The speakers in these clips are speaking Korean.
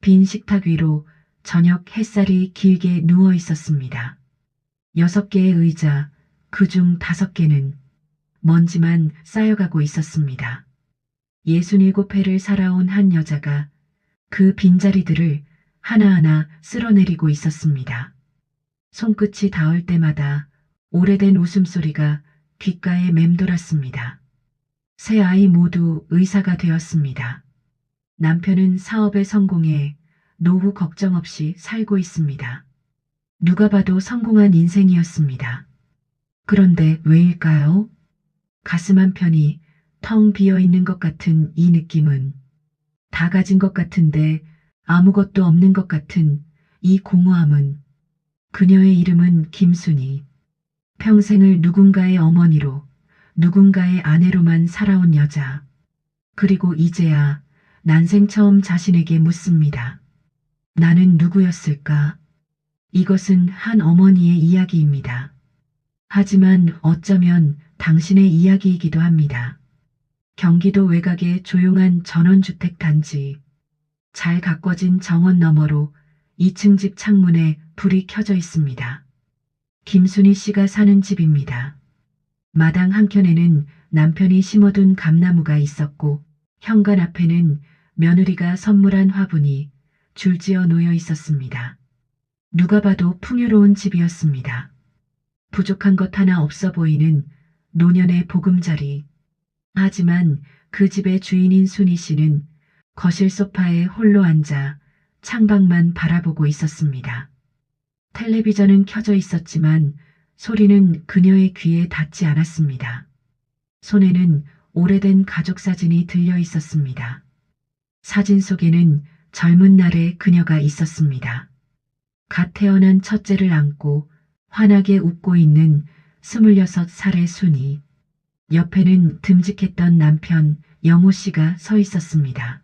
빈 식탁 위로 저녁 햇살이 길게 누워 있었습니다. 6개의 의자, 그중 5개는 먼지만 쌓여가고 있었습니다. 67회를 살아온 한 여자가 그 빈자리들을 하나하나 쓸어내리고 있었습니다. 손끝이 닿을 때마다 오래된 웃음소리가 귓가에 맴돌았습니다. 세 아이 모두 의사가 되었습니다. 남편은 사업에 성공해 노후 걱정 없이 살고 있습니다. 누가 봐도 성공한 인생이었습니다. 그런데 왜일까요? 가슴 한편이 텅 비어 있는 것 같은 이 느낌은, 다 가진 것 같은데 아무것도 없는 것 같은 이 공허함은, 그녀의 이름은 김순희. 평생을 누군가의 어머니로, 누군가의 아내로만 살아온 여자. 그리고 이제야 난생 처음 자신에게 묻습니다. 나는 누구였을까? 이것은 한 어머니의 이야기입니다. 하지만 어쩌면 당신의 이야기이기도 합니다. 경기도 외곽의 조용한 전원주택 단지. 잘 가꿔진 정원 너머로 2층 집 창문에 불이 켜져 있습니다. 김순희 씨가 사는 집입니다. 마당 한켠에는 남편이 심어둔 감나무가 있었고, 현관 앞에는 며느리가 선물한 화분이 줄지어 놓여 있었습니다. 누가 봐도 풍요로운 집이었습니다. 부족한 것 하나 없어 보이는 노년의 보금자리. 하지만 그 집의 주인인 순희 씨는 거실 소파에 홀로 앉아 창밖만 바라보고 있었습니다. 텔레비전은 켜져 있었지만 소리는 그녀의 귀에 닿지 않았습니다. 손에는 오래된 가족 사진이 들려 있었습니다. 사진 속에는 젊은 날의 그녀가 있었습니다. 갓 태어난 첫째를 안고 환하게 웃고 있는 26살의 순이. 옆에는 듬직했던 남편 영호 씨가 서 있었습니다.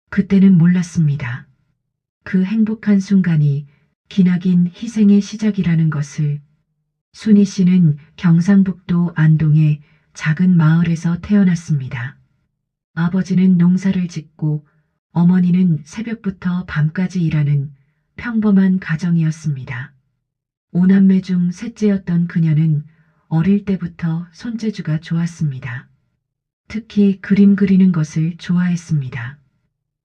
그때는 몰랐습니다. 그 행복한 순간이 기나긴 희생의 시작이라는 것을. 순희 씨는 경상북도 안동의 작은 마을에서 태어났습니다. 아버지는 농사를 짓고 어머니는 새벽부터 밤까지 일하는 평범한 가정이었습니다. 5남매 중 셋째였던 그녀는 어릴 때부터 손재주가 좋았습니다. 특히 그림 그리는 것을 좋아했습니다.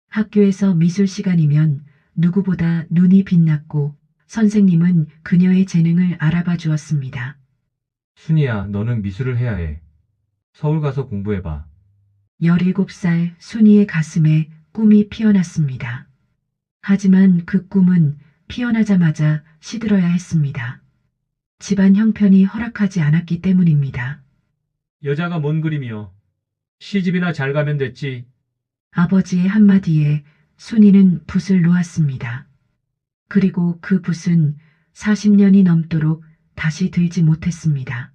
학교에서 미술 시간이면 누구보다 눈이 빛났고 선생님은 그녀의 재능을 알아봐 주었습니다. 순이야, 너는 미술을 해야 해. 서울 가서 공부해봐. 17살 순이의 가슴에 꿈이 피어났습니다. 하지만 그 꿈은 피어나자마자 시들어야 했습니다. 집안 형편이 허락하지 않았기 때문입니다. 여자가 뭔 그림이여. 시집이나 잘 가면 됐지. 아버지의 한마디에 순이는 붓을 놓았습니다. 그리고 그 붓은 40년이 넘도록 다시 들지 못했습니다.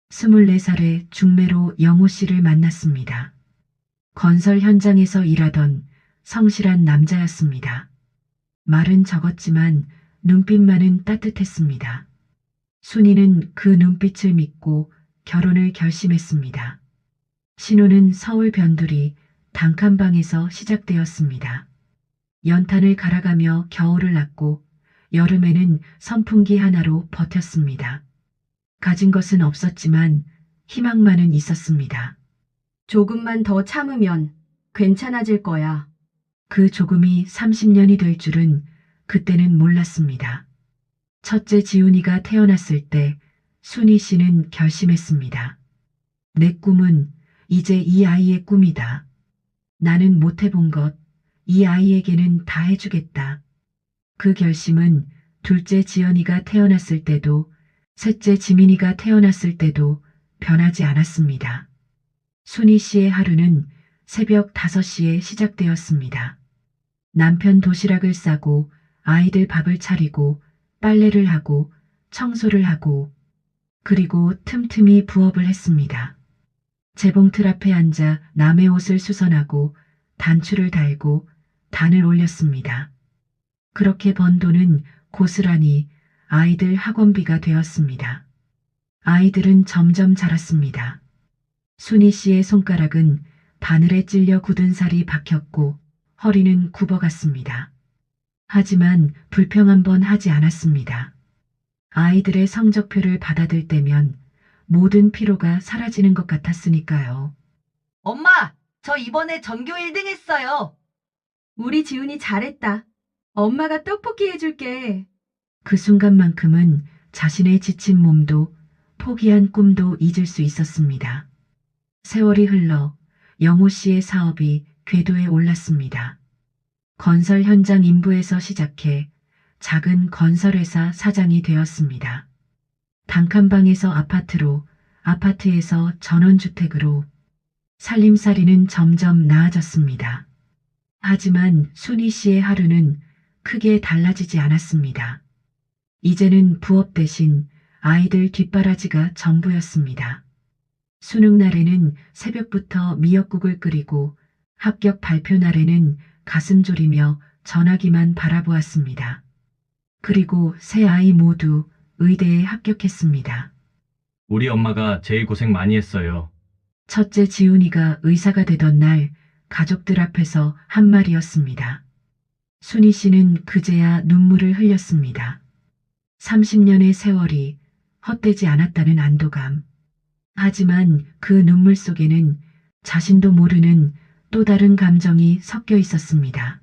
24살에 중매로 영호 씨를 만났습니다. 건설 현장에서 일하던 성실한 남자였습니다. 말은 적었지만 눈빛만은 따뜻했습니다. 순이는 그 눈빛을 믿고 결혼을 결심했습니다. 신혼은 서울 변두리 단칸방에서 시작되었습니다. 연탄을 갈아가며 겨울을 났고 여름에는 선풍기 하나로 버텼습니다. 가진 것은 없었지만 희망만은 있었습니다. 조금만 더 참으면 괜찮아질 거야. 그 조금이 30년이 될 줄은 그때는 몰랐습니다. 첫째 지훈이가 태어났을 때 순희 씨는 결심했습니다. 내 꿈은 이제 이 아이의 꿈이다. 나는 못 해본 것, 이 아이에게는 다 해주겠다. 그 결심은 둘째 지연이가 태어났을 때도, 셋째 지민이가 태어났을 때도 변하지 않았습니다. 순희 씨의 하루는 새벽 5시에 시작되었습니다. 남편 도시락을 싸고 아이들 밥을 차리고 빨래를 하고 청소를 하고 그리고 틈틈이 부업을 했습니다. 재봉틀 앞에 앉아 남의 옷을 수선하고 단추를 달고 단을 올렸습니다. 그렇게 번 돈은 고스란히 아이들 학원비가 되었습니다. 아이들은 점점 자랐습니다. 순희 씨의 손가락은 바늘에 찔려 굳은 살이 박혔고 허리는 굽어갔습니다. 하지만 불평 한 번 하지 않았습니다. 아이들의 성적표를 받아들 때면 모든 피로가 사라지는 것 같았으니까요. 엄마, 저 이번에 전교 1등 했어요. 우리 지훈이 잘했다. 엄마가 떡볶이 해줄게. 그 순간만큼은 자신의 지친 몸도 포기한 꿈도 잊을 수 있었습니다. 세월이 흘러 영호 씨의 사업이 궤도에 올랐습니다. 건설 현장 인부에서 시작해 작은 건설회사 사장이 되었습니다. 단칸방에서 아파트로, 아파트에서 전원주택으로 살림살이는 점점 나아졌습니다. 하지만 순희 씨의 하루는 크게 달라지지 않았습니다. 이제는 부업 대신 아이들 뒷바라지가 전부였습니다. 수능 날에는 새벽부터 미역국을 끓이고 합격 발표 날에는 가슴 졸이며 전화기만 바라보았습니다. 그리고 세 아이 모두 의대에 합격했습니다. 우리 엄마가 제일 고생 많이 했어요. 첫째 지훈이가 의사가 되던 날 가족들 앞에서 한 말이었습니다. 순희 씨는 그제야 눈물을 흘렸습니다. 30년의 세월이 헛되지 않았다는 안도감. 하지만 그 눈물 속에는 자신도 모르는 또 다른 감정이 섞여 있었습니다.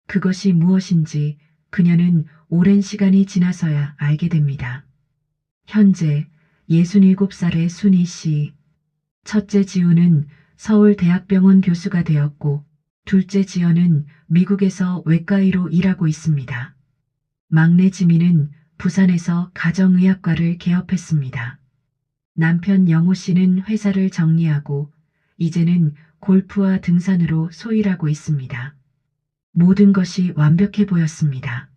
그것이 무엇인지 그녀는 오랜 시간이 지나서야 알게 됩니다. 현재 67살의 순희 씨. 첫째 지우는 서울대학병원 교수가 되었고 둘째 지연은 미국에서 외과의로 일하고 있습니다. 막내 지민은 부산에서 가정의학과를 개업했습니다. 남편 영호 씨는 회사를 정리하고 이제는 골프와 등산으로 소일하고 있습니다. 모든 것이 완벽해 보였습니다.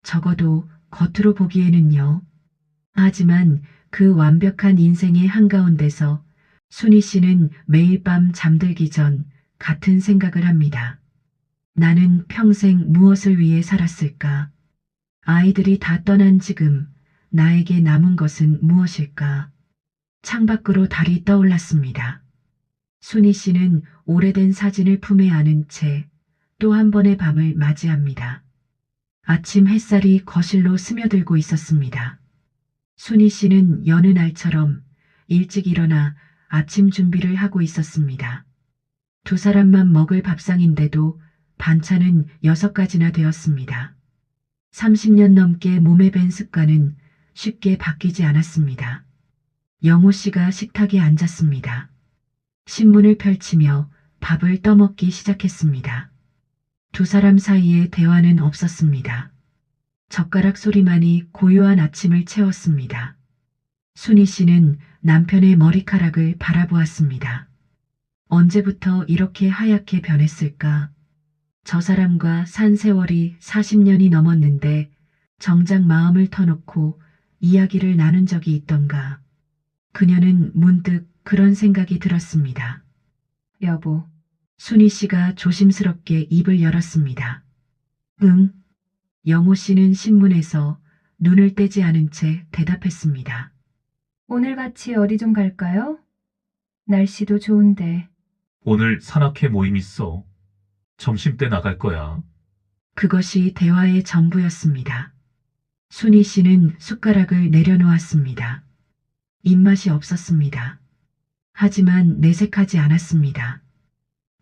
적어도 겉으로 보기에는요. 하지만 그 완벽한 인생의 한가운데서 순희 씨는 매일 밤 잠들기 전 같은 생각을 합니다. 나는 평생 무엇을 위해 살았을까? 아이들이 다 떠난 지금 나에게 남은 것은 무엇일까? 창밖으로 달이 떠올랐습니다. 순희 씨는 오래된 사진을 품에 안은 채 또 한 번의 밤을 맞이합니다. 아침 햇살이 거실로 스며들고 있었습니다. 순희 씨는 여느 날처럼 일찍 일어나 아침 준비를 하고 있었습니다. 두 사람만 먹을 밥상인데도 반찬은 6가지나 되었습니다. 30년 넘게 몸에 밴 습관은 쉽게 바뀌지 않았습니다. 영호 씨가 식탁에 앉았습니다. 신문을 펼치며 밥을 떠먹기 시작했습니다. 두 사람 사이에 대화는 없었습니다. 젓가락 소리만이 고요한 아침을 채웠습니다. 순희 씨는 남편의 머리카락을 바라보았습니다. 언제부터 이렇게 하얗게 변했을까? 저 사람과 산 세월이 40년이 넘었는데 정작 마음을 터놓고 이야기를 나눈 적이 있던가. 그녀는 문득 그런 생각이 들었습니다. 여보, 순희 씨가 조심스럽게 입을 열었습니다. 응? 영호 씨는 신문에서 눈을 떼지 않은 채 대답했습니다. 오늘 같이 어디 좀 갈까요? 날씨도 좋은데. 오늘 산악회 모임 있어. 점심때 나갈 거야. 그것이 대화의 전부였습니다. 순희 씨는 숟가락을 내려놓았습니다. 입맛이 없었습니다. 하지만 내색하지 않았습니다.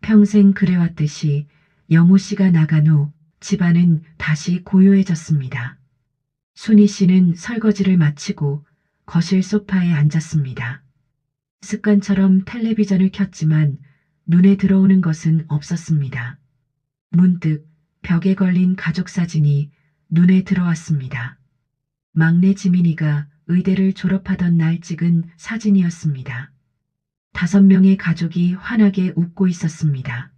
평생 그래왔듯이 영호 씨가 나간 후 집안은 다시 고요해졌습니다. 순희 씨는 설거지를 마치고 거실 소파에 앉았습니다. 습관처럼 텔레비전을 켰지만 눈에 들어오는 것은 없었습니다. 문득 벽에 걸린 가족 사진이 눈에 들어왔습니다. 막내 지민이가 의대를 졸업하던 날 찍은 사진이었습니다. 5명의 가족이 환하게 웃고 있었습니다.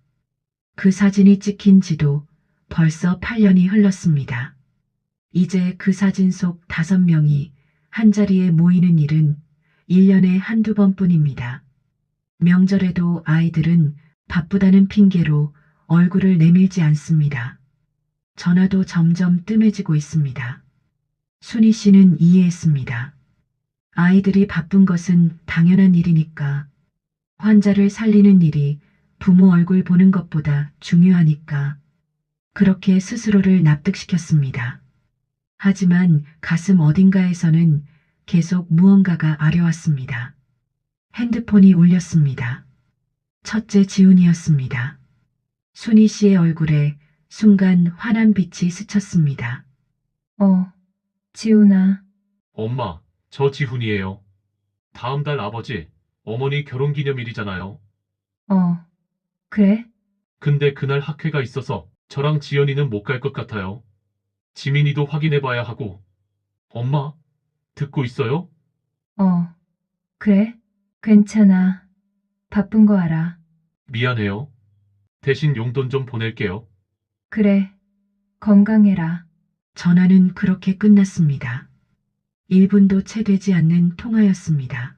그 사진이 찍힌 지도 벌써 8년이 흘렀습니다. 이제 그 사진 속 5명이 한자리에 모이는 일은 1년에 한두 번뿐입니다. 명절에도 아이들은 바쁘다는 핑계로 얼굴을 내밀지 않습니다. 전화도 점점 뜸해지고 있습니다. 순희 씨는 이해했습니다. 아이들이 바쁜 것은 당연한 일이니까. 환자를 살리는 일이 부모 얼굴 보는 것보다 중요하니까. 그렇게 스스로를 납득시켰습니다. 하지만 가슴 어딘가에서는 계속 무언가가 아려왔습니다. 핸드폰이 울렸습니다. 첫째 지훈이었습니다. 순희 씨의 얼굴에 순간 환한 빛이 스쳤습니다. 지훈아. 엄마, 저 지훈이에요. 다음 달 아버지, 어머니 결혼기념일이잖아요. 그래? 근데 그날 학회가 있어서 저랑 지연이는 못 갈 것 같아요. 지민이도 확인해봐야 하고. 엄마, 듣고 있어요? 그래? 괜찮아. 바쁜 거 알아. 미안해요. 대신 용돈 좀 보낼게요. 그래. 건강해라. 전화는 그렇게 끝났습니다. 1분도 채 되지 않는 통화였습니다.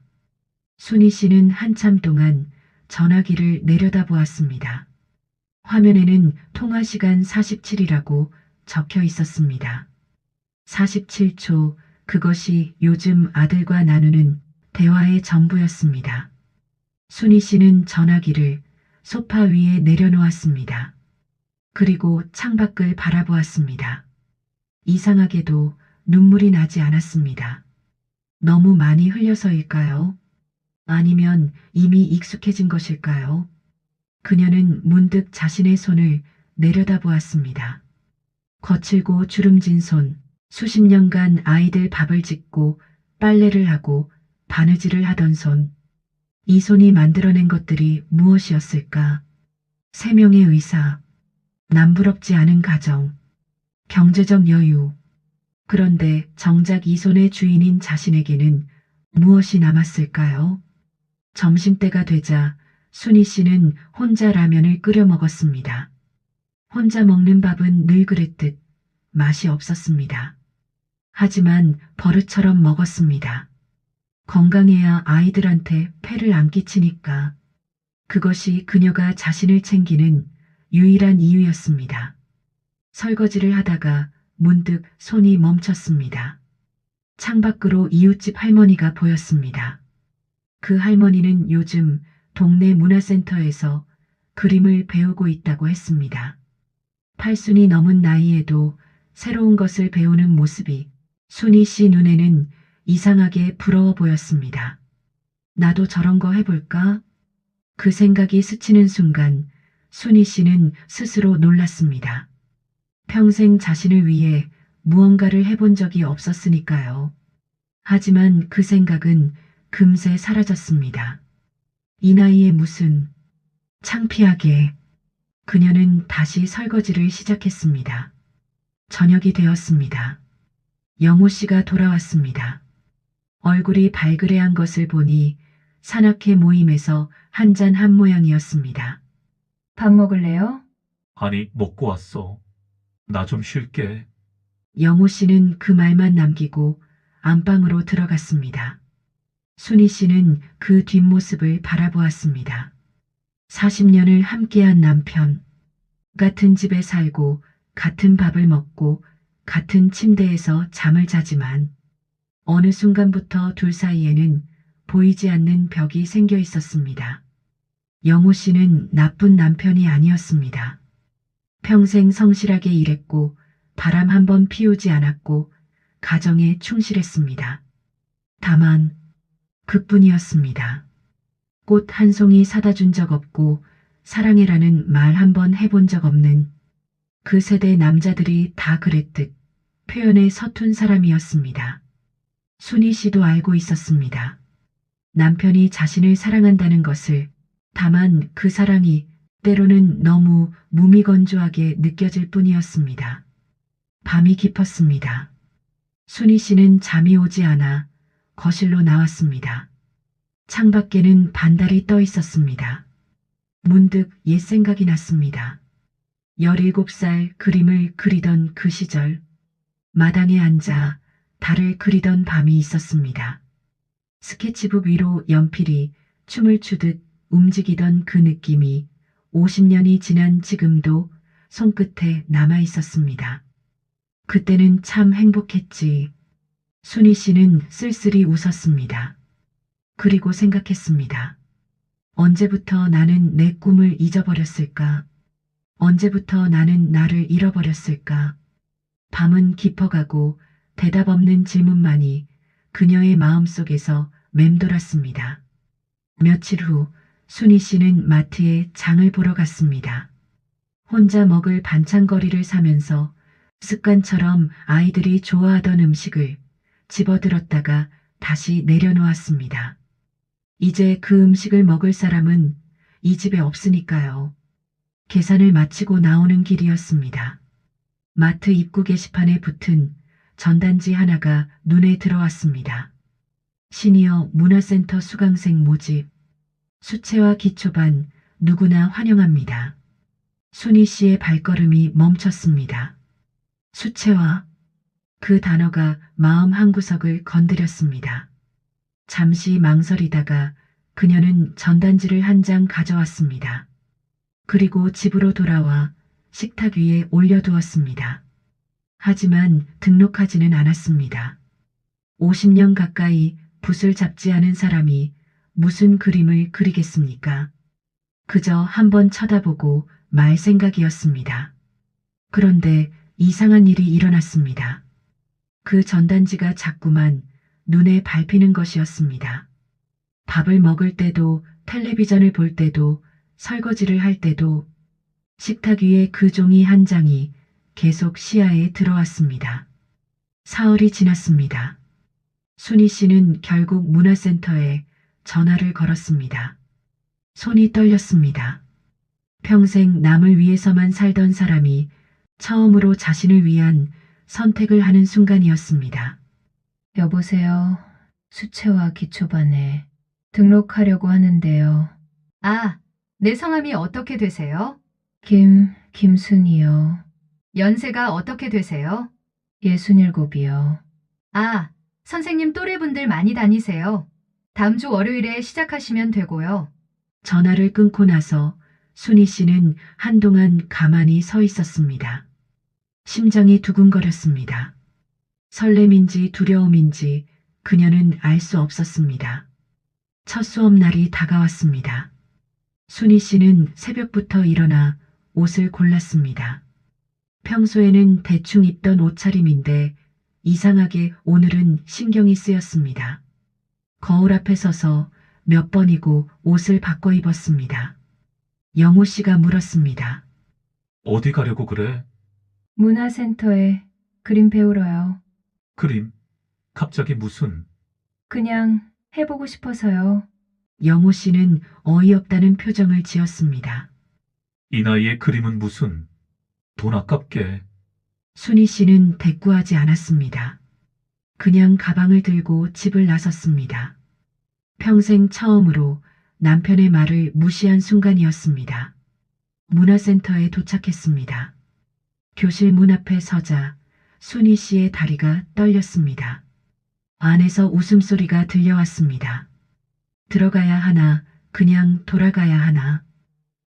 순희 씨는 한참 동안 전화기를 내려다보았습니다. 화면에는 통화 시간 47이라고 적혀 있었습니다. 47초, 그것이 요즘 아들과 나누는 대화의 전부였습니다. 순희 씨는 전화기를 소파 위에 내려놓았습니다. 그리고 창밖을 바라보았습니다. 이상하게도 눈물이 나지 않았습니다. 너무 많이 흘려서일까요? 아니면 이미 익숙해진 것일까요? 그녀는 문득 자신의 손을 내려다보았습니다. 거칠고 주름진 손, 수십 년간 아이들 밥을 짓고 빨래를 하고 바느질을 하던 손. 이 손이 만들어낸 것들이 무엇이었을까? 3명의 의사, 남부럽지 않은 가정, 경제적 여유. 그런데 정작 이 손의 주인인 자신에게는 무엇이 남았을까요? 점심때가 되자 순희 씨는 혼자 라면을 끓여 먹었습니다. 혼자 먹는 밥은 늘 그랬듯 맛이 없었습니다. 하지만 버릇처럼 먹었습니다. 건강해야 아이들한테 폐를 안 끼치니까. 그것이 그녀가 자신을 챙기는 유일한 이유였습니다. 설거지를 하다가 문득 손이 멈췄습니다. 창밖으로 이웃집 할머니가 보였습니다. 그 할머니는 요즘 동네 문화센터에서 그림을 배우고 있다고 했습니다. 80이 넘은 나이에도 새로운 것을 배우는 모습이 순희 씨 눈에는 이상하게 부러워 보였습니다. 나도 저런 거 해볼까? 그 생각이 스치는 순간 순희 씨는 스스로 놀랐습니다. 평생 자신을 위해 무언가를 해본 적이 없었으니까요. 하지만 그 생각은 금세 사라졌습니다. 이 나이에 무슨 창피하게. 그녀는 다시 설거지를 시작했습니다. 저녁이 되었습니다. 영호 씨가 돌아왔습니다. 얼굴이 발그레한 것을 보니 산악회 모임에서 한잔한 모양이었습니다. 밥 먹을래요? 아니, 먹고 왔어. 나 좀 쉴게. 영호 씨는 그 말만 남기고 안방으로 들어갔습니다. 순희 씨는 그 뒷모습을 바라보았습니다. 40년을 함께한 남편, 같은 집에 살고 같은 밥을 먹고 같은 침대에서 잠을 자지만 어느 순간부터 둘 사이에는 보이지 않는 벽이 생겨 있었습니다. 영호 씨는 나쁜 남편이 아니었습니다. 평생 성실하게 일했고 바람 한 번 피우지 않았고 가정에 충실했습니다. 다만 그뿐이었습니다. 꽃 한 송이 사다 준 적 없고 사랑해라는 말 한 번 해본 적 없는 그 세대 남자들이 다 그랬듯 표현에 서툰 사람이었습니다. 순희 씨도 알고 있었습니다. 남편이 자신을 사랑한다는 것을. 다만 그 사랑이 때로는 너무 무미건조하게 느껴질 뿐이었습니다. 밤이 깊었습니다. 순희 씨는 잠이 오지 않아 거실로 나왔습니다. 창밖에는 반달이 떠 있었습니다. 문득 옛 생각이 났습니다. 17살 그림을 그리던 그 시절, 마당에 앉아 달을 그리던 밤이 있었습니다. 스케치북 위로 연필이 춤을 추듯 움직이던 그 느낌이 50년이 지난 지금도 손끝에 남아 있었습니다. 그때는 참 행복했지. 순희 씨는 쓸쓸히 웃었습니다. 그리고 생각했습니다. 언제부터 나는 내 꿈을 잊어버렸을까? 언제부터 나는 나를 잃어버렸을까? 밤은 깊어가고 대답 없는 질문만이 그녀의 마음속에서 맴돌았습니다. 며칠 후 순희 씨는 마트에 장을 보러 갔습니다. 혼자 먹을 반찬거리를 사면서 습관처럼 아이들이 좋아하던 음식을 집어들었다가 다시 내려놓았습니다. 이제 그 음식을 먹을 사람은 이 집에 없으니까요. 계산을 마치고 나오는 길이었습니다. 마트 입구 게시판에 붙은 전단지 하나가 눈에 들어왔습니다. 시니어 문화센터 수강생 모집. 수채화 기초반 누구나 환영합니다. 순희 씨의 발걸음이 멈췄습니다. 수채화. 그 단어가 마음 한구석을 건드렸습니다. 잠시 망설이다가 그녀는 전단지를 한 장 가져왔습니다. 그리고 집으로 돌아와 식탁 위에 올려두었습니다. 하지만 등록하지는 않았습니다. 50년 가까이 붓을 잡지 않은 사람이 무슨 그림을 그리겠습니까? 그저 한번 쳐다보고 말 생각이었습니다. 그런데 이상한 일이 일어났습니다. 그 전단지가 자꾸만 눈에 밟히는 것이었습니다. 밥을 먹을 때도, 텔레비전을 볼 때도, 설거지를 할 때도 식탁 위에 그 종이 한 장이 계속 시야에 들어왔습니다. 사흘이 지났습니다. 순희 씨는 결국 문화센터에 전화를 걸었습니다. 손이 떨렸습니다. 평생 남을 위해서만 살던 사람이 처음으로 자신을 위한 선택을 하는 순간이었습니다. 여보세요. 수채화 기초반에 등록하려고 하는데요. 아, 내 성함이 어떻게 되세요? 김순이요. 연세가 어떻게 되세요? 67이요. 아, 선생님 또래분들 많이 다니세요. 다음 주 월요일에 시작하시면 되고요. 전화를 끊고 나서 순희 씨는 한동안 가만히 서 있었습니다. 심장이 두근거렸습니다. 설렘인지 두려움인지 그녀는 알 수 없었습니다. 첫 수업날이 다가왔습니다. 순희 씨는 새벽부터 일어나 옷을 골랐습니다. 평소에는 대충 입던 옷차림인데 이상하게 오늘은 신경이 쓰였습니다. 거울 앞에 서서 몇 번이고 옷을 바꿔 입었습니다. 영호 씨가 물었습니다. 어디 가려고 그래? 문화센터에 그림 배우러요. 그림? 갑자기 무슨? 그냥 해보고 싶어서요. 영호 씨는 어이없다는 표정을 지었습니다. 이 나이에 그림은 무슨? 돈 아깝게. 순희 씨는 대꾸하지 않았습니다. 그냥 가방을 들고 집을 나섰습니다. 평생 처음으로 남편의 말을 무시한 순간이었습니다. 문화센터에 도착했습니다. 교실 문 앞에 서자 순희 씨의 다리가 떨렸습니다. 안에서 웃음소리가 들려왔습니다. 들어가야 하나, 그냥 돌아가야 하나.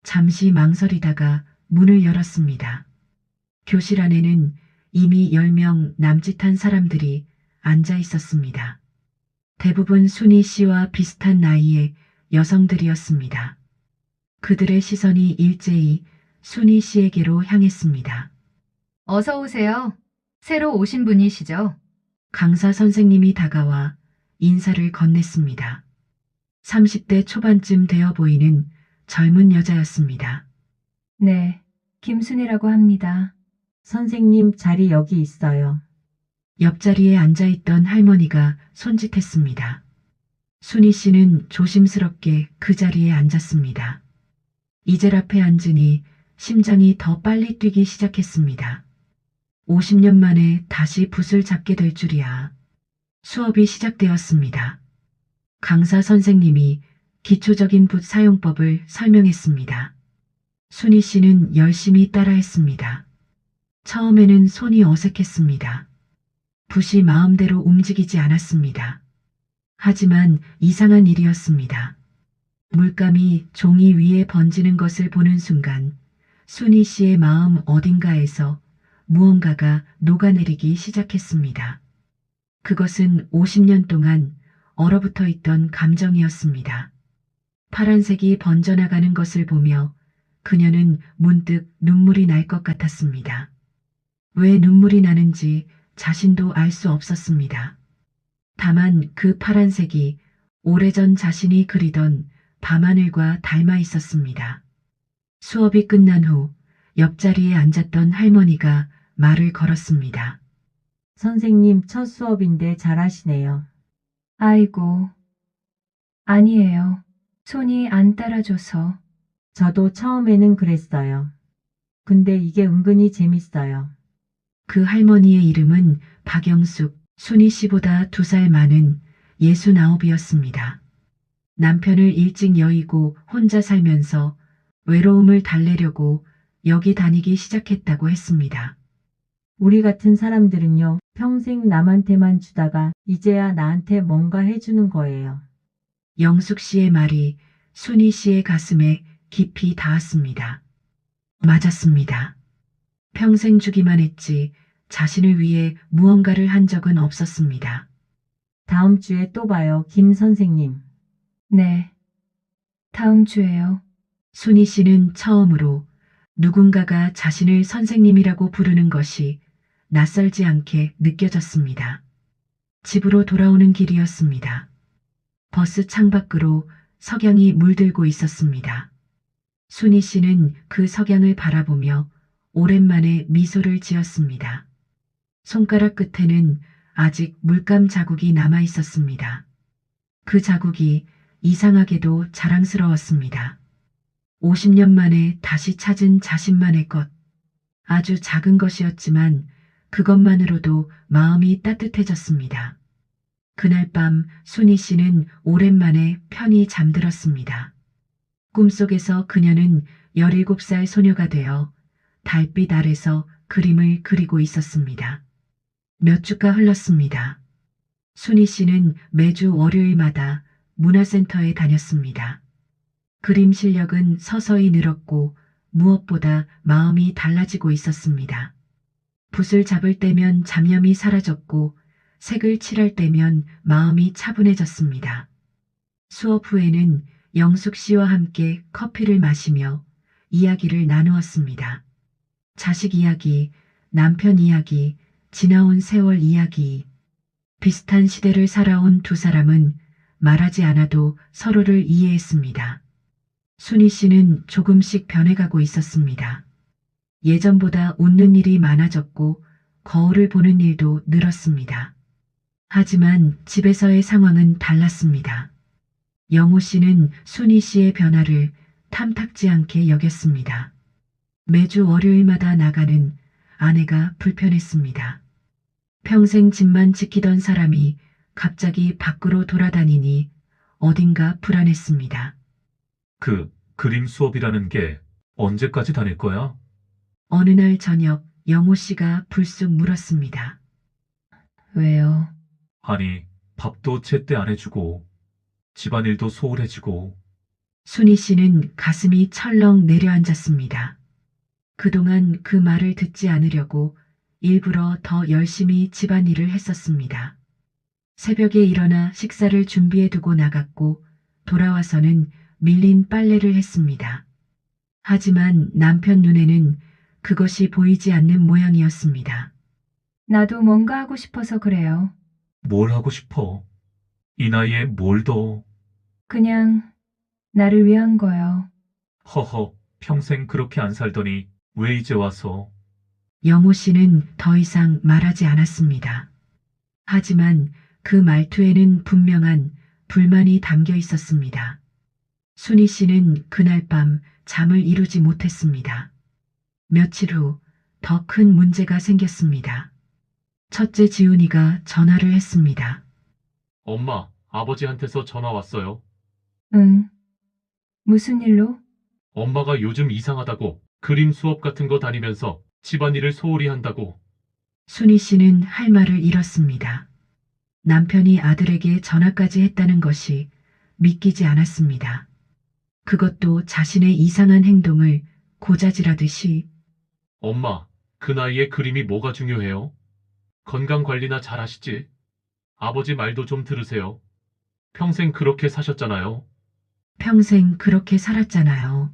잠시 망설이다가 문을 열었습니다. 교실 안에는 이미 10명 남짓한 사람들이 앉아 있었습니다. 대부분 순희 씨와 비슷한 나이의 여성들이었습니다. 그들의 시선이 일제히 순희 씨에게로 향했습니다. 어서 오세요. 새로 오신 분이시죠? 강사 선생님이 다가와 인사를 건넸습니다. 30대 초반쯤 되어 보이는 젊은 여자였습니다. 네, 김순이라고 합니다. 선생님 자리 여기 있어요. 옆자리에 앉아있던 할머니가 손짓했습니다. 순희 씨는 조심스럽게 그 자리에 앉았습니다. 이젤 앞에 앉으니 심장이 더 빨리 뛰기 시작했습니다. 50년 만에 다시 붓을 잡게 될 줄이야. 수업이 시작되었습니다. 강사 선생님이 기초적인 붓 사용법을 설명했습니다. 순희 씨는 열심히 따라했습니다. 처음에는 손이 어색했습니다. 붓이 마음대로 움직이지 않았습니다. 하지만 이상한 일이었습니다. 물감이 종이 위에 번지는 것을 보는 순간 순희 씨의 마음 어딘가에서 무언가가 녹아내리기 시작했습니다. 그것은 50년 동안 얼어붙어 있던 감정이었습니다. 파란색이 번져나가는 것을 보며 그녀는 문득 눈물이 날 것 같았습니다. 왜 눈물이 나는지 자신도 알 수 없었습니다. 다만 그 파란색이 오래전 자신이 그리던 밤하늘과 닮아 있었습니다. 수업이 끝난 후 옆자리에 앉았던 할머니가 말을 걸었습니다. 선생님 첫 수업인데 잘하시네요. 아이고. 아니에요. 손이 안 따라줘서. 저도 처음에는 그랬어요. 근데 이게 은근히 재밌어요. 그 할머니의 이름은 박영숙, 순희 씨보다 2살 많은 69이었습니다. 남편을 일찍 여의고 혼자 살면서 외로움을 달래려고 여기 다니기 시작했다고 했습니다. 우리 같은 사람들은요, 평생 남한테만 주다가 이제야 나한테 뭔가 해주는 거예요. 영숙 씨의 말이 순희 씨의 가슴에 깊이 닿았습니다. 맞았습니다. 평생 주기만 했지 자신을 위해 무언가를 한 적은 없었습니다. 다음 주에 또 봐요, 김 선생님. 네. 다음 주에요. 순희 씨는 처음으로 누군가가 자신을 선생님이라고 부르는 것이 낯설지 않게 느껴졌습니다. 집으로 돌아오는 길이었습니다. 버스 창밖으로 석양이 물들고 있었습니다. 순희 씨는 그 석양을 바라보며 오랜만에 미소를 지었습니다. 손가락 끝에는 아직 물감 자국이 남아 있었습니다. 그 자국이 이상하게도 자랑스러웠습니다. 50년 만에 다시 찾은 자신만의 것. 아주 작은 것이었지만 그것만으로도 마음이 따뜻해졌습니다. 그날 밤 순희 씨는 오랜만에 편히 잠들었습니다. 꿈속에서 그녀는 17살 소녀가 되어 달빛 아래서 그림을 그리고 있었습니다. 몇 주가 흘렀습니다. 순희 씨는 매주 월요일마다 문화센터에 다녔습니다. 그림 실력은 서서히 늘었고 무엇보다 마음이 달라지고 있었습니다. 붓을 잡을 때면 잡념이 사라졌고 색을 칠할 때면 마음이 차분해졌습니다. 수업 후에는 영숙 씨와 함께 커피를 마시며 이야기를 나누었습니다. 자식 이야기, 남편 이야기, 지나온 세월 이야기. 비슷한 시대를 살아온 두 사람은 말하지 않아도 서로를 이해했습니다. 순희 씨는 조금씩 변해가고 있었습니다. 예전보다 웃는 일이 많아졌고 거울을 보는 일도 늘었습니다. 하지만 집에서의 상황은 달랐습니다. 영호 씨는 순희 씨의 변화를 탐탁지 않게 여겼습니다. 매주 월요일마다 나가는 아내가 불편했습니다. 평생 집만 지키던 사람이 갑자기 밖으로 돌아다니니 어딘가 불안했습니다. 그 그림 수업이라는 게 언제까지 다닐 거야? 어느 날 저녁 영호 씨가 불쑥 물었습니다. 왜요? 아니, 밥도 제때 안 해주고 집안일도 소홀해지고 순희 씨는 가슴이 철렁 내려앉았습니다. 그동안 그 말을 듣지 않으려고 일부러 더 열심히 집안일을 했었습니다. 새벽에 일어나 식사를 준비해두고 나갔고 돌아와서는 밀린 빨래를 했습니다. 하지만 남편 눈에는 그것이 보이지 않는 모양이었습니다. 나도 뭔가 하고 싶어서 그래요. 뭘 하고 싶어? 이 나이에 뭘 더? 그냥 나를 위한 거요. 허허, 평생 그렇게 안 살더니 왜 이제 와서? 영호 씨는 더 이상 말하지 않았습니다. 하지만 그 말투에는 분명한 불만이 담겨 있었습니다. 순희 씨는 그날 밤 잠을 이루지 못했습니다. 며칠 후 더 큰 문제가 생겼습니다. 첫째 지훈이가 전화를 했습니다. 엄마, 아버지한테서 전화 왔어요. 응. 무슨 일로? 엄마가 요즘 이상하다고 그림 수업 같은 거 다니면서 집안일을 소홀히 한다고. 순희 씨는 할 말을 잃었습니다. 남편이 아들에게 전화까지 했다는 것이 믿기지 않았습니다. 그것도 자신의 이상한 행동을 고자질하듯이. 엄마, 그 나이에 그림이 뭐가 중요해요? 건강 관리나 잘 하시지? 아버지 말도 좀 들으세요. 평생 그렇게 사셨잖아요. 평생 그렇게 살았잖아요.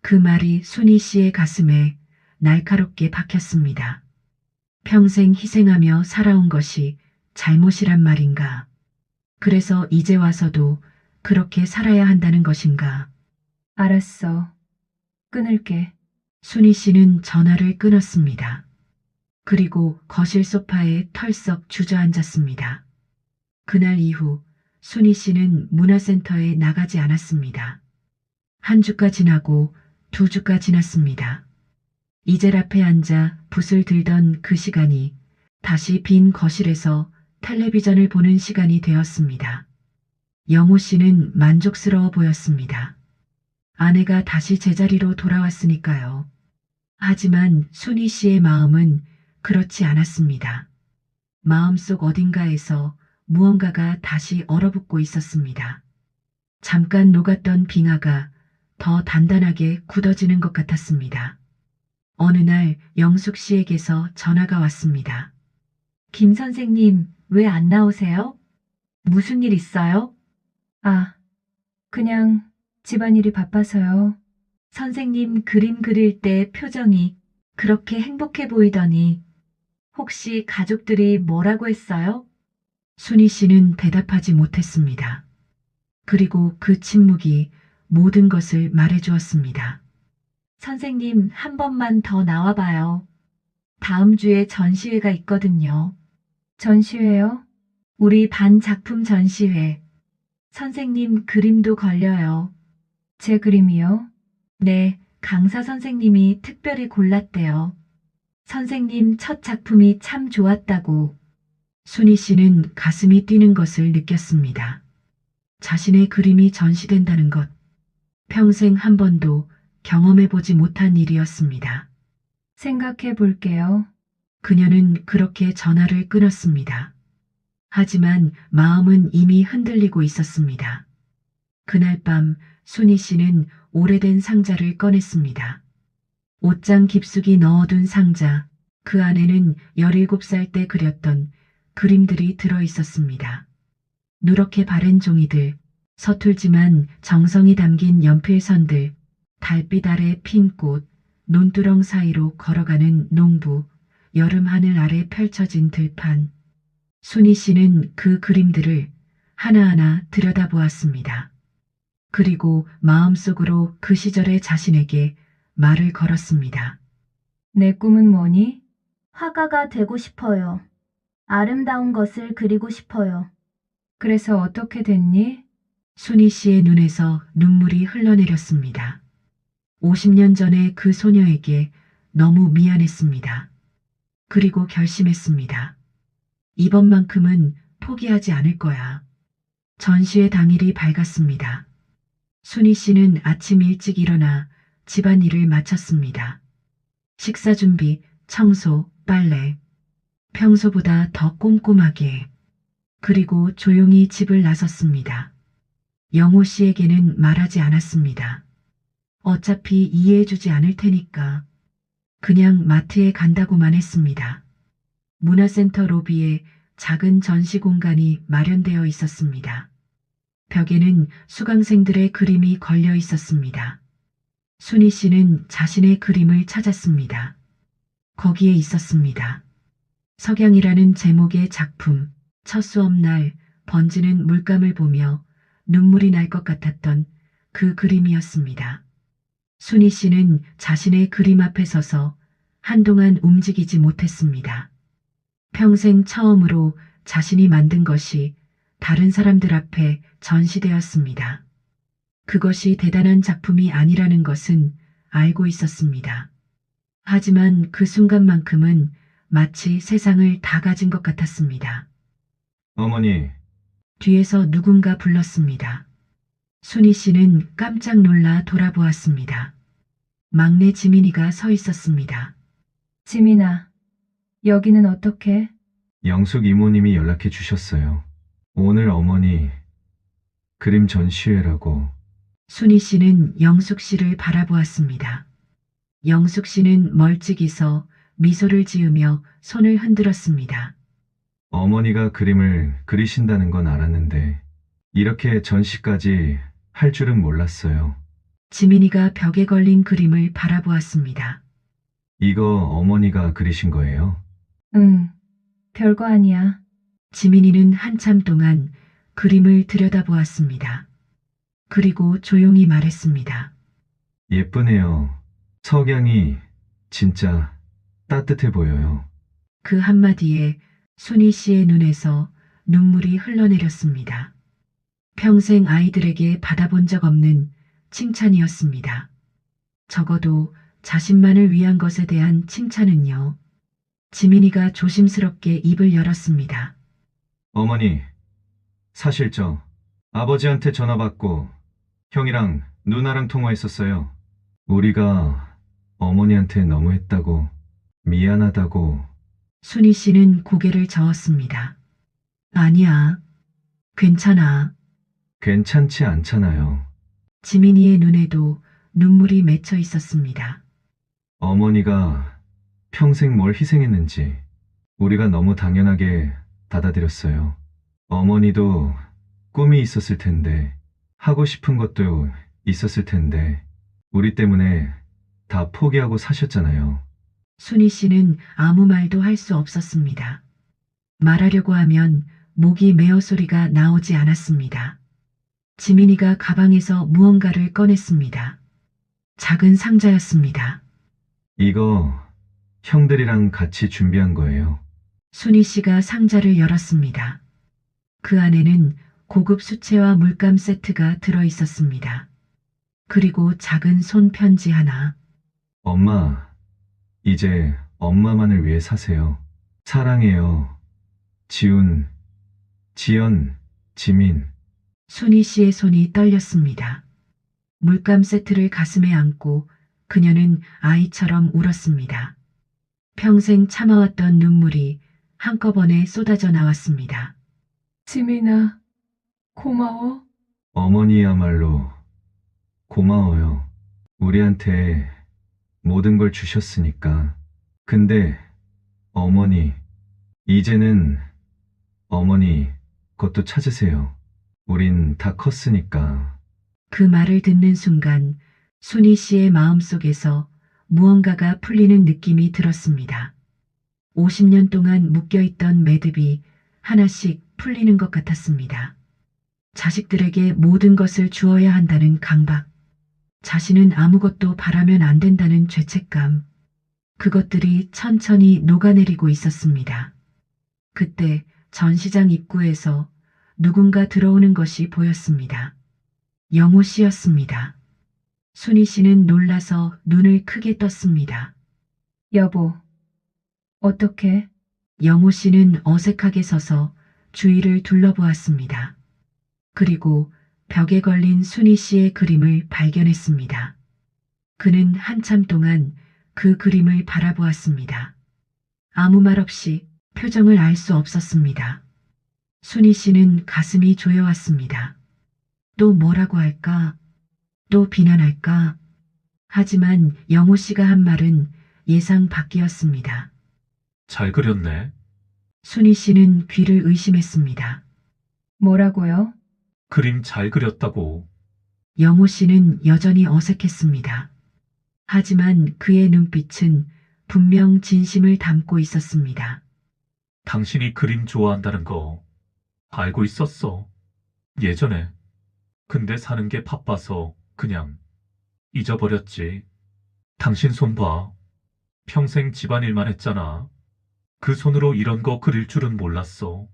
그 말이 순희 씨의 가슴에 날카롭게 박혔습니다. 평생 희생하며 살아온 것이 잘못이란 말인가? 그래서 이제 와서도 그렇게 살아야 한다는 것인가? 알았어. 끊을게. 순희 씨는 전화를 끊었습니다. 그리고 거실 소파에 털썩 주저앉았습니다. 그날 이후 순희 씨는 문화센터에 나가지 않았습니다. 한 주가 지나고 두 주가 지났습니다. 이젤 앞에 앉아 붓을 들던 그 시간이 다시 빈 거실에서 텔레비전을 보는 시간이 되었습니다. 영호 씨는 만족스러워 보였습니다. 아내가 다시 제자리로 돌아왔으니까요. 하지만 순희 씨의 마음은 그렇지 않았습니다. 마음속 어딘가에서 무언가가 다시 얼어붙고 있었습니다. 잠깐 녹았던 빙하가 더 단단하게 굳어지는 것 같았습니다. 어느 날 영숙 씨에게서 전화가 왔습니다. 김 선생님, 왜 안 나오세요? 무슨 일 있어요? 아, 그냥 집안일이 바빠서요. 선생님 그림 그릴 때 표정이 그렇게 행복해 보이더니 혹시 가족들이 뭐라고 했어요? 순희 씨는 대답하지 못했습니다. 그리고 그 침묵이 모든 것을 말해주었습니다. 선생님 한 번만 더 나와봐요. 다음 주에 전시회가 있거든요. 전시회요? 우리 반 작품 전시회. 선생님 그림도 걸려요. 제 그림이요? 네, 강사 선생님이 특별히 골랐대요. 선생님 첫 작품이 참 좋았다고. 순희 씨는 가슴이 뛰는 것을 느꼈습니다. 자신의 그림이 전시된다는 것, 평생 한 번도 경험해보지 못한 일이었습니다. 생각해 볼게요. 그녀는 그렇게 전화를 끊었습니다. 하지만 마음은 이미 흔들리고 있었습니다. 그날 밤 순희 씨는 오래된 상자를 꺼냈습니다. 옷장 깊숙이 넣어둔 상자, 그 안에는 17살 때 그렸던 그림들이 들어 있었습니다. 누렇게 바랜 종이들, 서툴지만 정성이 담긴 연필선들, 달빛 아래 핀 꽃, 논두렁 사이로 걸어가는 농부, 여름 하늘 아래 펼쳐진 들판. 순희 씨는 그 그림들을 하나하나 들여다보았습니다. 그리고 마음속으로 그 시절의 자신에게 말을 걸었습니다. 내 꿈은 뭐니? 화가가 되고 싶어요. 아름다운 것을 그리고 싶어요. 그래서 어떻게 됐니? 순희 씨의 눈에서 눈물이 흘러내렸습니다. 50년 전에 그 소녀에게 너무 미안했습니다. 그리고 결심했습니다. 이번만큼은 포기하지 않을 거야. 전시회 당일이 밝았습니다. 순희 씨는 아침 일찍 일어나 집안일을 마쳤습니다. 식사 준비, 청소, 빨래. 평소보다 더 꼼꼼하게. 그리고 조용히 집을 나섰습니다. 영호 씨에게는 말하지 않았습니다. 어차피 이해해주지 않을 테니까. 그냥 마트에 간다고만 했습니다. 문화센터 로비에 작은 전시 공간이 마련되어 있었습니다. 벽에는 수강생들의 그림이 걸려 있었습니다. 순희 씨는 자신의 그림을 찾았습니다. 거기에 있었습니다. 석양이라는 제목의 작품, 첫 수업날 번지는 물감을 보며 눈물이 날 것 같았던 그 그림이었습니다. 순희 씨는 자신의 그림 앞에 서서 한동안 움직이지 못했습니다. 평생 처음으로 자신이 만든 것이 다른 사람들 앞에 전시되었습니다. 그것이 대단한 작품이 아니라는 것은 알고 있었습니다. 하지만 그 순간만큼은 마치 세상을 다 가진 것 같았습니다. 어머니, 뒤에서 누군가 불렀습니다. 순희 씨는 깜짝 놀라 돌아보았습니다. 막내 지민이가 서 있었습니다. 지민아, 여기는 어떻게? 영숙 이모님이 연락해 주셨어요. 오늘 어머니 그림 전시회라고. 순희 씨는 영숙 씨를 바라보았습니다. 영숙 씨는 멀찍이 서 미소를 지으며 손을 흔들었습니다. 어머니가 그림을 그리신다는 건 알았는데 이렇게 전시까지 할 줄은 몰랐어요. 지민이가 벽에 걸린 그림을 바라보았습니다. 이거 어머니가 그리신 거예요? 응, 별거 아니야. 지민이는 한참 동안 그림을 들여다보았습니다. 그리고 조용히 말했습니다. 예쁘네요. 석양이 진짜 따뜻해 보여요. 그 한마디에 순희 씨의 눈에서 눈물이 흘러내렸습니다. 평생 아이들에게 받아본 적 없는 칭찬이었습니다. 적어도 자신만을 위한 것에 대한 칭찬은요. 지민이가 조심스럽게 입을 열었습니다. 어머니, 사실 저 아버지한테 전화 받고 형이랑 누나랑 통화했었어요. 우리가 어머니한테 너무했다고, 미안하다고. 순희 씨는 고개를 저었습니다. 아니야. 괜찮아. 괜찮지 않잖아요. 지민이의 눈에도 눈물이 맺혀 있었습니다. 어머니가 평생 뭘 희생했는지 우리가 너무 당연하게 받아들였어요. 어머니도 꿈이 있었을 텐데, 하고 싶은 것도 있었을 텐데, 우리 때문에 다 포기하고 사셨잖아요. 순희 씨는 아무 말도 할 수 없었습니다. 말하려고 하면 목이 메어 소리가 나오지 않았습니다. 지민이가 가방에서 무언가를 꺼냈습니다. 작은 상자였습니다. 이거 형들이랑 같이 준비한 거예요. 순희 씨가 상자를 열었습니다. 그 안에는 고급 수채화 물감 세트가 들어 있었습니다. 그리고 작은 손편지 하나. 엄마, 이제 엄마만을 위해 사세요. 사랑해요. 지훈, 지연, 지민. 순희 씨의 손이 떨렸습니다. 물감 세트를 가슴에 안고 그녀는 아이처럼 울었습니다. 평생 참아왔던 눈물이 한꺼번에 쏟아져 나왔습니다. 지민아, 고마워. 어머니야말로 고마워요. 우리한테 모든 걸 주셨으니까. 근데 어머니, 이제는 어머니 것도 찾으세요. 우린 다 컸으니까. 그 말을 듣는 순간 순희 씨의 마음속에서 무언가가 풀리는 느낌이 들었습니다. 50년 동안 묶여있던 매듭이 하나씩 풀리는 것 같았습니다. 자식들에게 모든 것을 주어야 한다는 강박, 자신은 아무것도 바라면 안 된다는 죄책감, 그것들이 천천히 녹아내리고 있었습니다. 그때 전시장 입구에서 누군가 들어오는 것이 보였습니다. 영호 씨였습니다. 순희 씨는 놀라서 눈을 크게 떴습니다. 여보, 어떡해? 영호 씨는 어색하게 서서 주위를 둘러보았습니다. 그리고 벽에 걸린 순희 씨의 그림을 발견했습니다. 그는 한참 동안 그 그림을 바라보았습니다. 아무 말 없이 표정을 알 수 없었습니다. 순희 씨는 가슴이 조여왔습니다. 또 뭐라고 할까? 또 비난할까? 하지만 영호 씨가 한 말은 예상 밖이었습니다. 잘 그렸네. 순희 씨는 귀를 의심했습니다. 뭐라고요? 그림 잘 그렸다고. 영호 씨는 여전히 어색했습니다. 하지만 그의 눈빛은 분명 진심을 담고 있었습니다. 당신이 그림 좋아한다는 거 알고 있었어. 예전에. 근데 사는 게 바빠서 그냥 잊어버렸지. 당신 손 봐. 평생 집안일만 했잖아. 그 손으로 이런 거 그릴 줄은 몰랐어.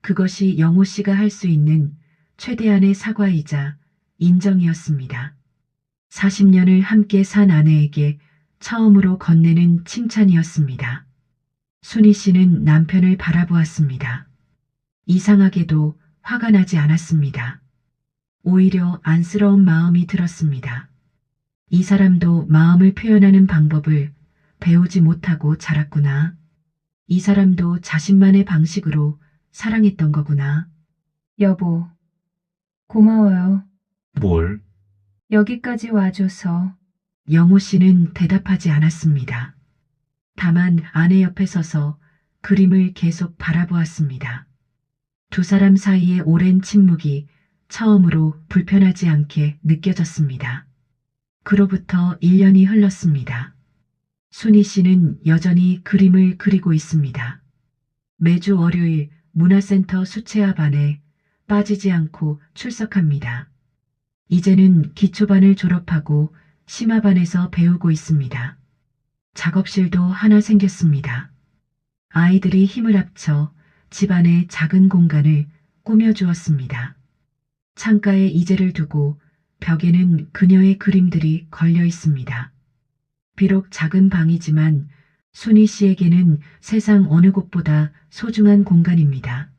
그것이 영호 씨가 할 수 있는 최대한의 사과이자 인정이었습니다. 40년을 함께 산 아내에게 처음으로 건네는 칭찬이었습니다. 순희 씨는 남편을 바라보았습니다. 이상하게도 화가 나지 않았습니다. 오히려 안쓰러운 마음이 들었습니다. 이 사람도 마음을 표현하는 방법을 배우지 못하고 자랐구나. 이 사람도 자신만의 방식으로 사랑했던 거구나. 여보, 고마워요. 뭘? 여기까지 와줘서. 영호 씨는 대답하지 않았습니다. 다만 아내 옆에 서서 그림을 계속 바라보았습니다. 두 사람 사이의 오랜 침묵이 처음으로 불편하지 않게 느껴졌습니다. 그로부터 1년이 흘렀습니다. 순희 씨는 여전히 그림을 그리고 있습니다. 매주 월요일 문화센터 수채화반에 빠지지 않고 출석합니다. 이제는 기초반을 졸업하고 심화반에서 배우고 있습니다. 작업실도 하나 생겼습니다. 아이들이 힘을 합쳐 집안의 작은 공간을 꾸며주었습니다. 창가에 이제를 두고 벽에는 그녀의 그림들이 걸려 있습니다. 비록 작은 방이지만 순희 씨에게는 세상 어느 곳보다 소중한 공간입니다.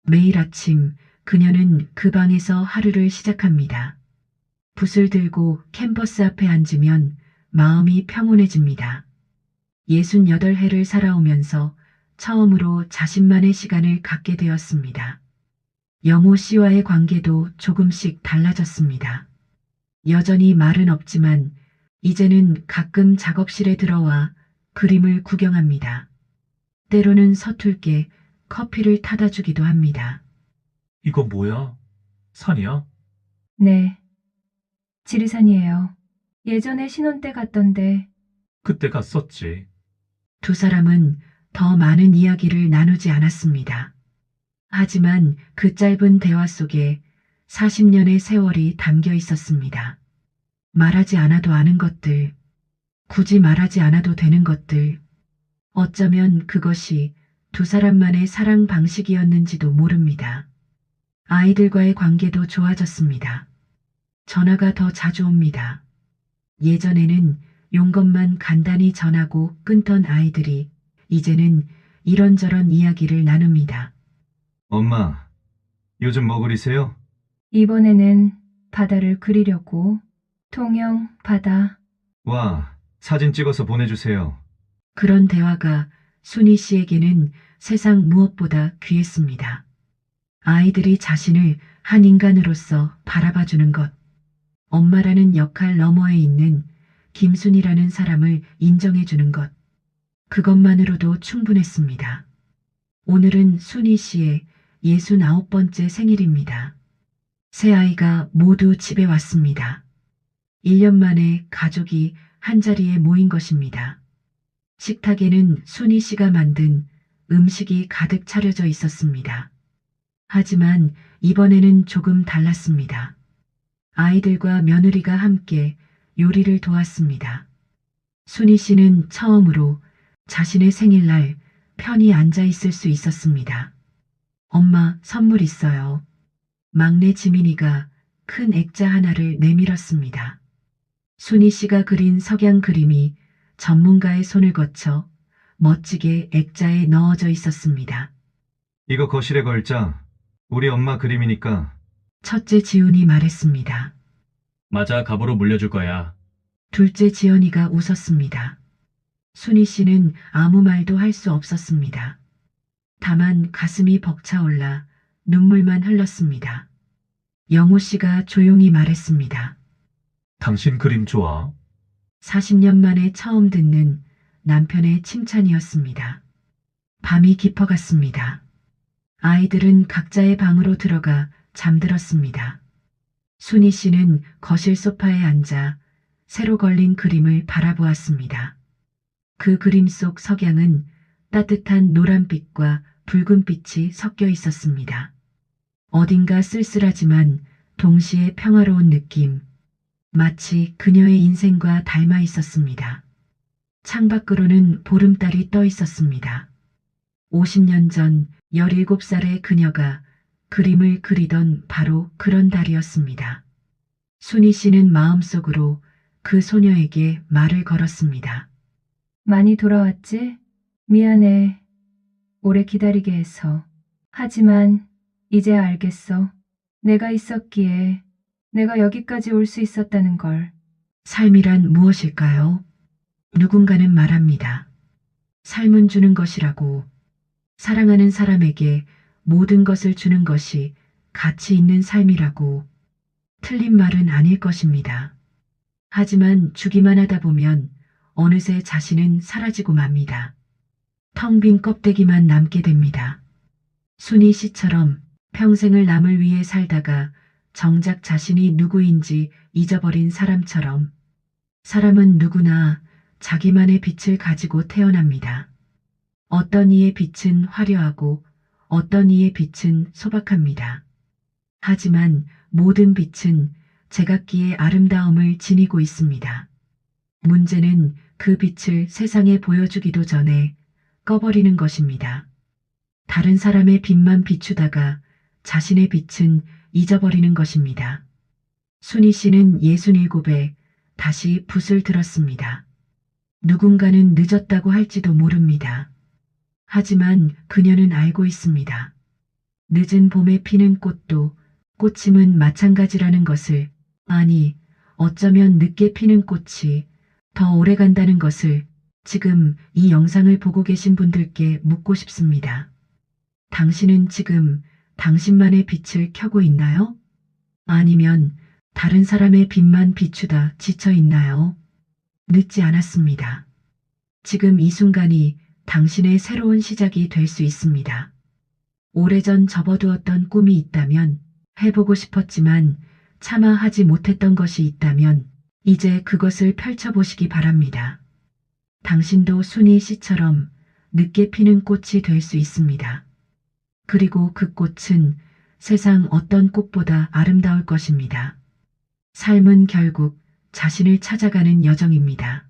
매일 아침 그녀는 그 방에서 하루를 시작합니다. 붓을 들고 캔버스 앞에 앉으면 마음이 평온해집니다. 68해를 살아오면서 처음으로 자신만의 시간을 갖게 되었습니다. 영호 씨와의 관계도 조금씩 달라졌습니다. 여전히 말은 없지만 이제는 가끔 작업실에 들어와 그림을 구경합니다. 때로는 서툴게 커피를 타다 주기도 합니다. 이거 뭐야? 산이야? 네. 지리산이에요. 예전에 신혼 때 갔던데 그때 갔었지. 두 사람은 더 많은 이야기를 나누지 않았습니다. 하지만 그 짧은 대화 속에 40년의 세월이 담겨 있었습니다. 말하지 않아도 아는 것들, 굳이 말하지 않아도 되는 것들, 어쩌면 그것이 두 사람만의 사랑 방식이었는지도 모릅니다. 아이들과의 관계도 좋아졌습니다. 전화가 더 자주 옵니다. 예전에는 용건만 간단히 전하고 끊던 아이들이 이제는 이런저런 이야기를 나눕니다. 엄마, 요즘 뭐 그리세요? 이번에는 바다를 그리려고. 통영, 바다. 와, 사진 찍어서 보내주세요. 그런 대화가 순희 씨에게는 세상 무엇보다 귀했습니다. 아이들이 자신을 한 인간으로서 바라봐주는 것, 엄마라는 역할 너머에 있는 김순희라는 사람을 인정해주는 것, 그것만으로도 충분했습니다. 오늘은 순희 씨의 69번째 생일입니다. 세 아이가 모두 집에 왔습니다. 1년 만에 가족이 한자리에 모인 것입니다. 식탁에는 순희 씨가 만든 음식이 가득 차려져 있었습니다. 하지만 이번에는 조금 달랐습니다. 아이들과 며느리가 함께 요리를 도왔습니다. 순희 씨는 처음으로 자신의 생일날 편히 앉아 있을 수 있었습니다. 엄마, 선물 있어요. 막내 지민이가 큰 액자 하나를 내밀었습니다. 순희 씨가 그린 석양 그림이 전문가의 손을 거쳐 멋지게 액자에 넣어져 있었습니다. 이거 거실에 걸자. 우리 엄마 그림이니까. 첫째 지훈이 말했습니다. 맞아, 갑으로 물려줄 거야. 둘째 지연이가 웃었습니다. 순희 씨는 아무 말도 할 수 없었습니다. 다만 가슴이 벅차올라 눈물만 흘렀습니다. 영호 씨가 조용히 말했습니다. 당신 그림 좋아. 40년 만에 처음 듣는 남편의 칭찬이었습니다. 밤이 깊어갔습니다. 아이들은 각자의 방으로 들어가 잠들었습니다. 순희 씨는 거실 소파에 앉아 새로 걸린 그림을 바라보았습니다. 그 그림 속 석양은 따뜻한 노란빛과 붉은빛이 섞여 있었습니다. 어딘가 쓸쓸하지만 동시에 평화로운 느낌, 마치 그녀의 인생과 닮아 있었습니다. 창밖으로는 보름달이 떠 있었습니다. 50년 전 17살의 그녀가 그림을 그리던 바로 그런 달이었습니다. 순희 씨는 마음속으로 그 소녀에게 말을 걸었습니다. 많이 돌아왔지? 미안해. 오래 기다리게 해서. 하지만 이제 알겠어. 내가 있었기에 내가 여기까지 올 수 있었다는 걸. 삶이란 무엇일까요? 누군가는 말합니다. 삶은 주는 것이라고. 사랑하는 사람에게 모든 것을 주는 것이 가치 있는 삶이라고. 틀린 말은 아닐 것입니다. 하지만 주기만 하다 보면 어느새 자신은 사라지고 맙니다. 텅 빈 껍데기만 남게 됩니다. 순희 씨처럼 평생을 남을 위해 살다가 정작 자신이 누구인지 잊어버린 사람처럼 사람은 누구나 자기만의 빛을 가지고 태어납니다. 어떤 이의 빛은 화려하고 어떤 이의 빛은 소박합니다. 하지만 모든 빛은 제각기의 아름다움을 지니고 있습니다. 문제는 그 빛을 세상에 보여주기도 전에 꺼버리는 것입니다. 다른 사람의 빛만 비추다가 자신의 빛은 잊어버리는 것입니다. 순희 씨는 67에 다시 붓을 들었습니다. 누군가는 늦었다고 할지도 모릅니다. 하지만 그녀는 알고 있습니다. 늦은 봄에 피는 꽃도 꽃임은 마찬가지라는 것을, 아니, 어쩌면 늦게 피는 꽃이 더 오래 간다는 것을 지금 이 영상을 보고 계신 분들께 묻고 싶습니다. 당신은 지금 당신만의 빛을 켜고 있나요? 아니면 다른 사람의 빛만 비추다 지쳐 있나요? 늦지 않았습니다. 지금 이 순간이 당신의 새로운 시작이 될 수 있습니다. 오래전 접어두었던 꿈이 있다면, 해보고 싶었지만 차마 하지 못했던 것이 있다면 이제 그것을 펼쳐보시기 바랍니다. 당신도 순희 씨처럼 늦게 피는 꽃이 될 수 있습니다. 그리고 그 꽃은 세상 어떤 꽃보다 아름다울 것입니다. 삶은 결국 자신을 찾아가는 여정입니다.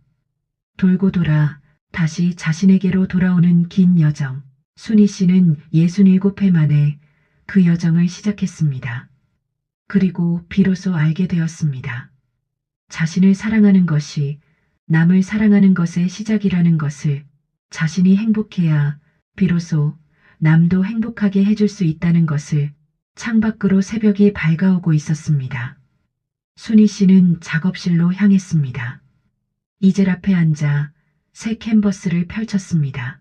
돌고 돌아 다시 자신에게로 돌아오는 긴 여정. 순희 씨는 67회 만에 그 여정을 시작했습니다. 그리고 비로소 알게 되었습니다. 자신을 사랑하는 것이 남을 사랑하는 것의 시작이라는 것을, 자신이 행복해야 비로소 남도 행복하게 해줄 수 있다는 것을. 창밖으로 새벽이 밝아오고 있었습니다. 순희 씨는 작업실로 향했습니다. 이젤 앞에 앉아 새 캔버스를 펼쳤습니다.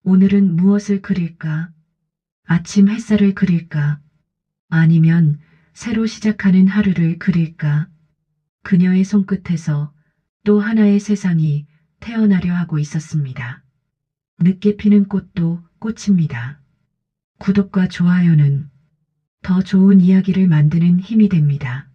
오늘은 무엇을 그릴까? 아침 햇살을 그릴까? 아니면 새로 시작하는 하루를 그릴까? 그녀의 손끝에서 또 하나의 세상이 태어나려 하고 있었습니다. 늦게 피는 꽃도 꽃입니다. 구독과 좋아요는 더 좋은 이야기를 만드는 힘이 됩니다.